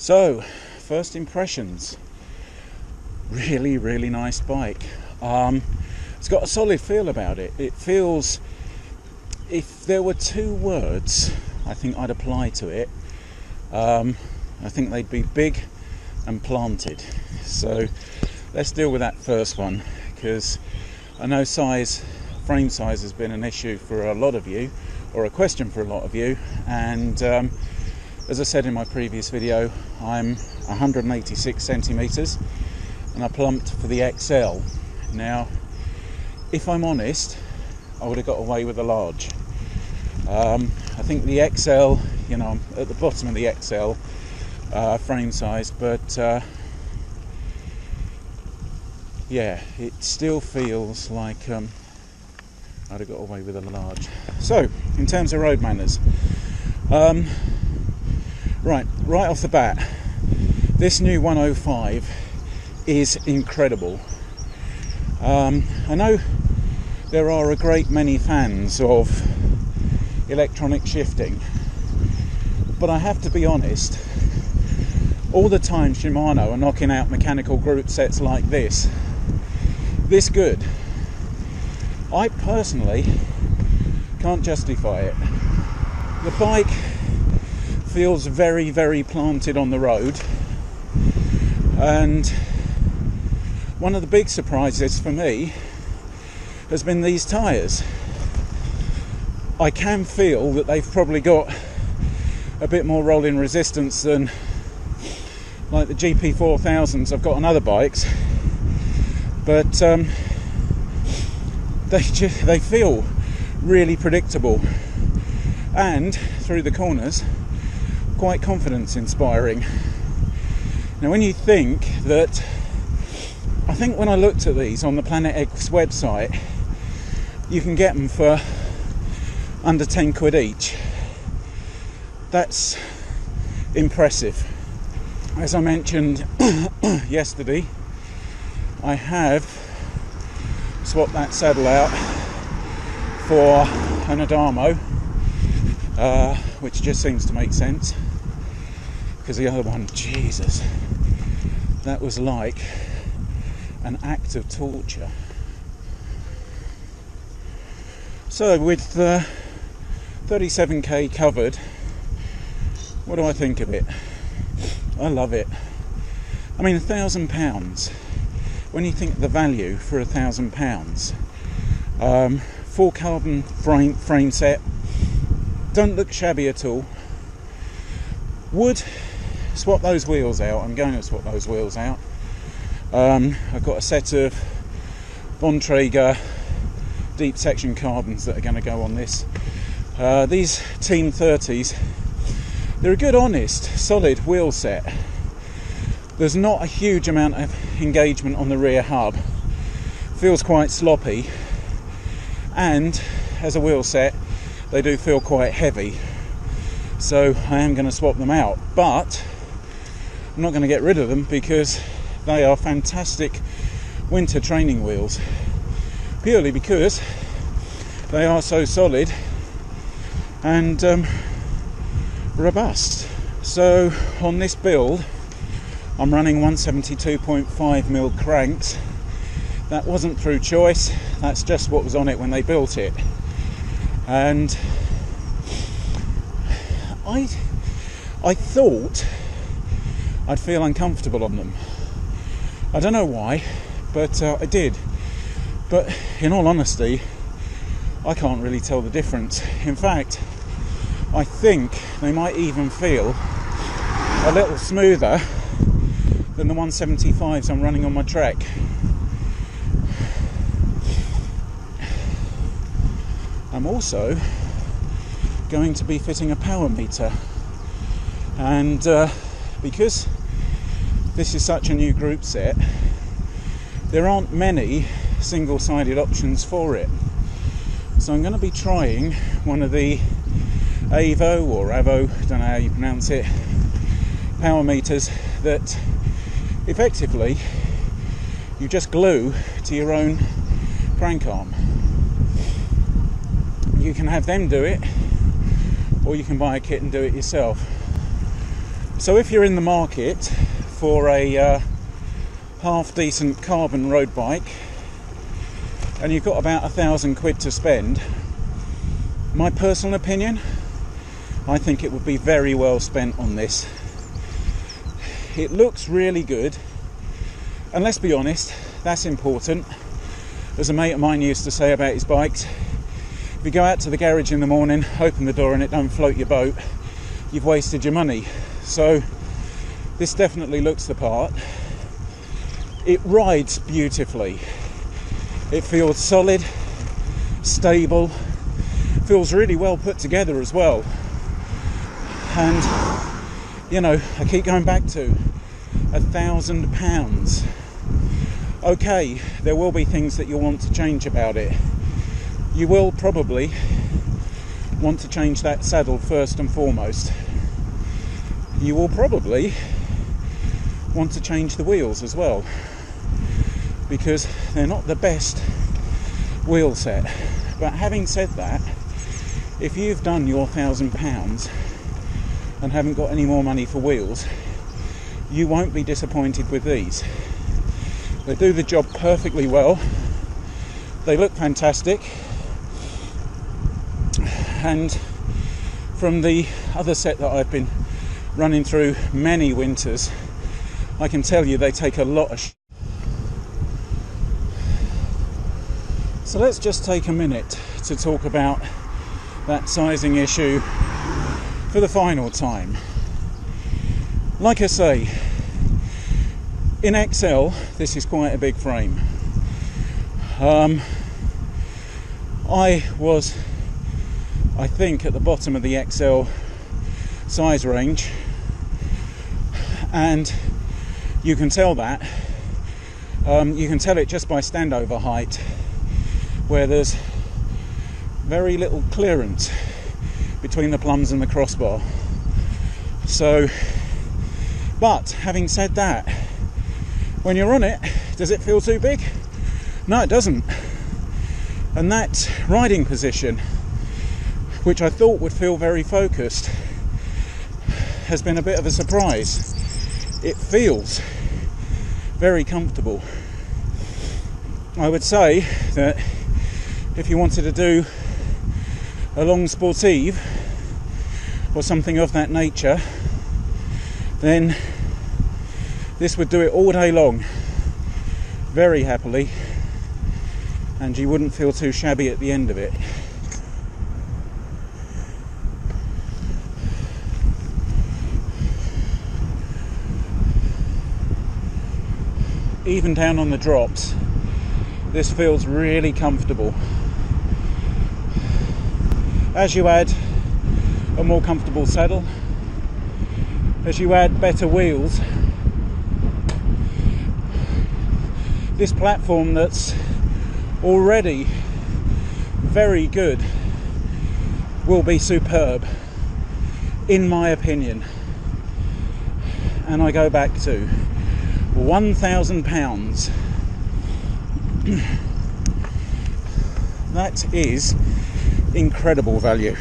So, first impressions. Really nice bike. It's got a solid feel about it. It feels, if there were two words I think I'd apply to it, I think they'd be big and planted. So let's deal with that first one, because I know frame size has been an issue for a lot of you, or a question for a lot of you, and as I said in my previous video, I'm 186 centimetres and I plumped for the XL. Now, if I'm honest, I would have got away with a large. I think the XL, I'm at the bottom of the XL frame size, but yeah, it still feels like I'd have got away with a large. So, in terms of road manners, right off the bat, this new 105 is incredible. I know there are a great many fans of electronic shifting, but I have to be honest, all the time Shimano are knocking out mechanical group sets like this good, I personally can't justify it. The bike feels very planted on the road, and one of the big surprises for me has been these tyres. I can feel that they've probably got a bit more rolling resistance than like the GP4000s I've got on other bikes, but they feel really predictable, and through the corners quite confidence inspiring. Now, when you think that, I think when I looked at these on the Planet X website, you can get them for under 10 quid each. That's impressive. As I mentioned yesterday, I have swapped that saddle out for an Adamo, which just seems to make sense, because the other one, Jesus, that was like an act of torture. So with 37k covered, what do I think of it? I love it. I mean, £1,000. When you think of the value for £1,000, full carbon frame set, don't look shabby at all. Would swap those wheels out. I'm going to swap those wheels out. I've got a set of Bontrager deep section carbons that are going to go on this. These Team 30s, they're a good, honest, solid wheel set. There's not a huge amount of engagement on the rear hub. Feels quite sloppy, and as a wheel set, they do feel quite heavy. So I am going to swap them out, but I'm not going to get rid of them because they are fantastic winter training wheels, purely because they are so solid and robust. So on this build, I'm running 172.5mm cranks. That wasn't through choice, that's just what was on it when they built it. And I thought I'd feel uncomfortable on them. I don't know why, but I did. But in all honesty, I can't really tell the difference. In fact, I think they might even feel a little smoother than the 175s I'm running on my Trek. I'm also going to be fitting a power meter, and because this is such a new group set, there aren't many single-sided options for it. So I'm going to be trying one of the Avo or Avo, don't know how you pronounce it, power meters that effectively you just glue to your own crank arm. You can have them do it, or you can buy a kit and do it yourself. So if you're in the market for a half decent carbon road bike and you've got about £1,000 to spend, my personal opinion, I think it would be very well spent on this. It looks really good, and let's be honest, that's important. As a mate of mine used to say about his bikes, if you go out to the garage in the morning, open the door and it don't float your boat, you've wasted your money. So this definitely looks the part. It rides beautifully. It feels solid, stable, feels really well put together as well. And you know, I keep going back to £1,000. Okay, there will be things that you'll want to change about it. You will probably want to change that saddle first and foremost. You will probably want to change the wheels as well, because they're not the best wheel set. But having said that, if you've done your £1,000 and haven't got any more money for wheels, you won't be disappointed with these. They do the job perfectly well. They look fantastic. And from the other set that I've been running through many winters, I can tell you they take a lot of So let's just take a minute to talk about that sizing issue for the final time. Like I say, in XL, this is quite a big frame. I was, I think, at the bottom of the XL size range, and you can tell that. You can tell it just by standover height, where there's very little clearance between the plums and the crossbar. So, but having said that, when you're on it, does it feel too big? No, it doesn't. And that riding position, which I thought would feel very focused, has been a bit of a surprise. It feels very comfortable. I would say that if you wanted to do a long sportive or something of that nature, then this would do it all day long, very happily, and you wouldn't feel too shabby at the end of it. Even down on the drops, this feels really comfortable. As you add a more comfortable saddle, as you add better wheels, this platform that's already very good will be superb, in my opinion. And I go back to £1,000. That is incredible value.